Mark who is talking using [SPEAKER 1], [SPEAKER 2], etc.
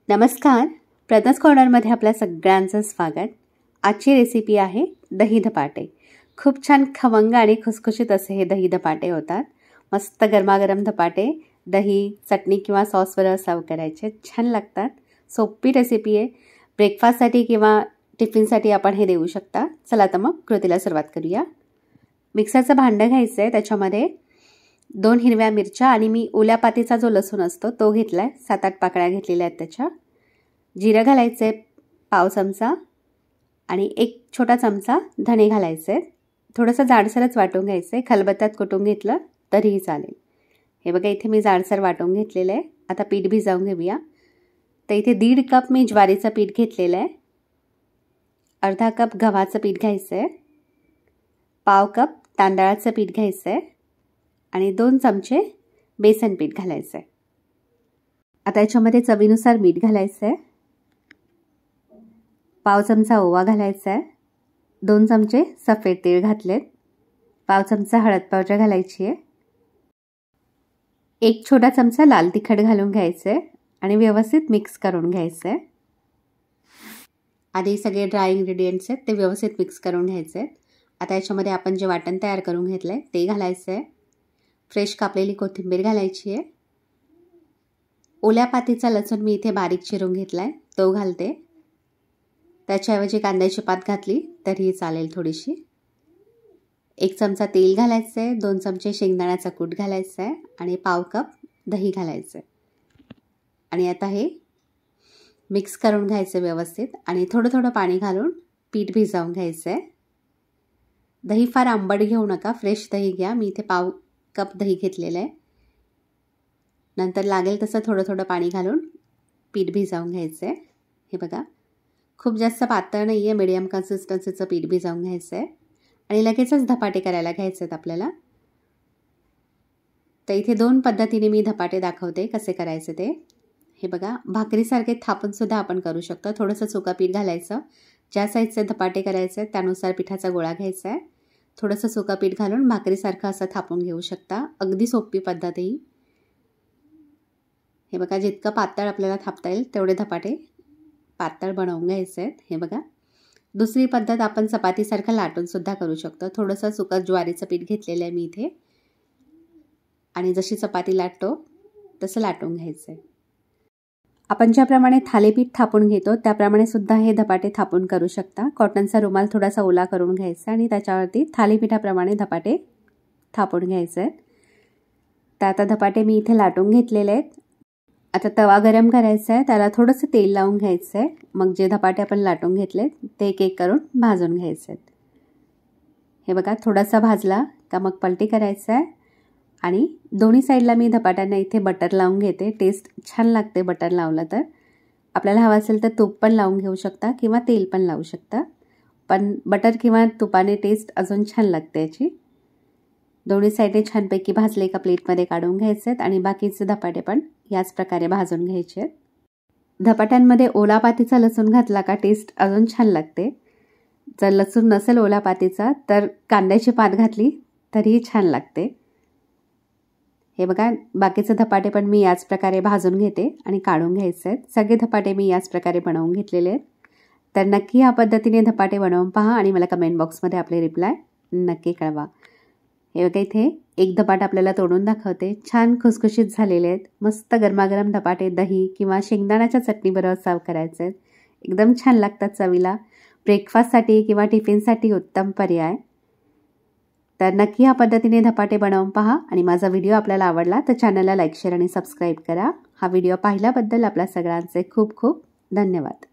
[SPEAKER 1] नमस्कार, प्रज्ञास कॉर्नरमध्ये आपल्या सगळ्यांचं स्वागत। आजची रेसिपी आहे दही धपाटे। खूप छान खमंग आणि खुसखुशीत असे हे दही धपाटे होतात। मस्त गरमागरम धपाटे दही चटणी किंवा सॉसवर सर्व करायचे, छान लागतात। सोपी रेसिपी आहे, ब्रेकफास्टसाठी किंवा टिफिनसाठी आपण हे देऊ शकता। चला तर मग कृतीला सुरुवात करूया। मिक्सरचं भांडं घ्यायचं आहे, त्याच्यामध्ये 2 हिरव्या मिरच्या आणि मी ओल्या पातीचा जो लसूण असतो तो घेतलाय, 7-8 पाकळ्या घेतलेल्या आहेत त्याच्या। जिरं घालायचे पाव चमचा आणि 1 छोटा चमचा धणे घालायचे। थोडंसं जाडसरच वाटून घ्यायचे, खलबत्त्यात कुटून घेतलं तरीही चालेल। हे बघा इथे मी जाडसर वाटून घेतलेलं आहे। आता पीठ भिजवून घेऊया। तर इथे 1.5 कप मी ज्वारीचं पीठ घेतलेलं आहे, अर्धा कप गव्हाचं पीठ घ्यायचं आहे, पाव कप तांदळाचं पीठ घ्यायचं आहे आणि 2 चमचे बेसन पीठ घालायचं आहे। आता याच्यामध्ये चवीनुसार मीठ घालायचं आहे, पाव चमचा ओवा घालायचा आहे, 2 चमचे सफेद तेल घातलेत, पाव चमचा हळद पावडर घालायची आहे, 1 छोटा चमचा लाल तिखट घालून घ्यायचं आहे आणि व्यवस्थित मिक्स करून घ्यायचं आहे। आधी सगळे ड्राय इंग्रेडियंट्स आहेत ते व्यवस्थित मिक्स करून घ्यायचे आहेत। आता याच्यामध्ये आपण जे वाटण तयार करून घेतलंय ते घालायचं आहे, फ्रेश कापलेली कोथिंबीर घालायची आहे, ओल्या पातीचा लसूण मी इथे बारीक चिरून घेतलाय तो घालते, त्याच्याऐवजी कांद्याची पात घातली तरीही चालेल थोडीशी। 1 चमचा तेल घालायचं आहे, 2 चमचे शेंगदाण्याचा कूट घालायचा आहे आणि पाव कप दही घालायचं आहे आणि आता हे मिक्स करून घ्यायचं व्यवस्थित आणि थोडं थोडं पाणी घालून पीठ भिजवून घ्यायचं आहे। दही फार आंबट घेऊ नका, फ्रेश दही घ्या। मी इथे पाव कप दही घेतलेलं आहे। नंतर लागेल तसं थोडं थोडं पाणी घालून पीठ भिजवून घ्यायचं आहे। हे बघा खूप जास्त पातळ नाही आहे, मीडियम कन्सिस्टन्सीचं पीठ भिजवून घ्यायचं आहे आणि लगेचच धपाटे करायला घ्यायचे आहेत आपल्याला। तर इथे 2 पद्धतीने मी धपाटे दाखवते कसे करायचे ते। हे बघा भाकरीसारखे थापून सुद्धा आपण करू शकतो। थोडंसं सुका पीठ घालायचं, ज्या साईजचे धपाटे करायचे त्यानुसार पिठाचा गोळा घ्यायचा आहे, थोडंसं सुका पीठ घालून भाकरीसारखं असं थापून घेऊ शकता। अगदी सोपी पद्धत आहे। हे बघा जितकं पातळ आपल्याला थापता येईल तेवढे धपाटे पातळ बनवून घ्यायचे आहेत। हे बघा दुसरी पद्धत आपण चपातीसारखं लाटून सुद्धा करू शकतो। थोडंसं सुकं ज्वारीचं पीठ घेतलेलं आहे मी इथे आणि जशी चपाती लाटतो तसं लाटून घ्यायचं आहे। आपण ज्याप्रमाणे थालीपीठ थापून घेतो त्याप्रमाणे सुद्धा हे धपाटे थापून करू शकता। कॉटनचा रुमाल थोडासा ओला करून घ्यायचा आणि त्याच्यावरती थालीपीठाप्रमाणे धपाटे थापून घ्यायचे आहेत। तर आता धपाटे मी इथे लाटून घेतलेले आहेत। आता तवा गरम करायचा आहे, त्याला थोडंसं तेल लावून घ्यायचं आहे, मग जे धपाटे आपण लाटून घेतले ते एक एक करून भाजून घ्यायचे आहेत। हे बघा थोडासा भाजला का मग पलटी करायचं आहे आणि दोन्ही साईडला मी धपाट्यांना इथे बटर लावून घेते। टेस्ट छान लागते बटर लावलं तर। आपल्याला हवं असेल तर तूप पण लावून घेऊ शकता किंवा तेल पण लावू शकता, पण बटर किंवा तुपाने टेस्ट अजून छान लागते याची। दोन्ही साईडे छानपैकी भाजले का प्लेटमध्ये काढून घ्यायचे आहेत आणि बाकीचे धपाटे पण याच प्रकारे भाजून घ्यायचे आहेत। धपाट्यांमध्ये ओला पातीचा लसूण घातला का टेस्ट अजून छान लागते। जर लसूण नसेल ओला पातीचा तर कांद्याची पात घातली तरीही छान लागते। हे बघा बाकीचे धपाटे पण मी याच प्रकारे भाजून घेते आणि काढून घ्यायचे आहेत। सगळे धपाटे मी याच प्रकारे बनवून घेतलेले आहेत। तर नक्की या पद्धतीने धपाटे बनवून पहा आणि मला कमेंट बॉक्समध्ये आपले रिप्लाय नक्की कळवा। हे बघा इथे एक धपाटा आपल्याला तोडून दाखवते, छान खुसखुशीत झालेले आहेत। मस्त गरमागरम धपाटे दही किंवा शेंगदाण्याच्या चटणीबरोबर सर्व करायचे आहेत, एकदम छान लागतात चवीला। ब्रेकफास्टसाठी किंवा टिफिनसाठी उत्तम पर्याय। तर नक्की या पद्धतीने धपाटे बनवून पहा आणि माझा व्हिडिओ आपल्याला आवडला तर चॅनलला लाईक शेअर आणि सबस्क्राईब करा। हा व्हिडिओ पाहिल्याबद्दल आपल्या सगळ्यांचे खूप खूप धन्यवाद।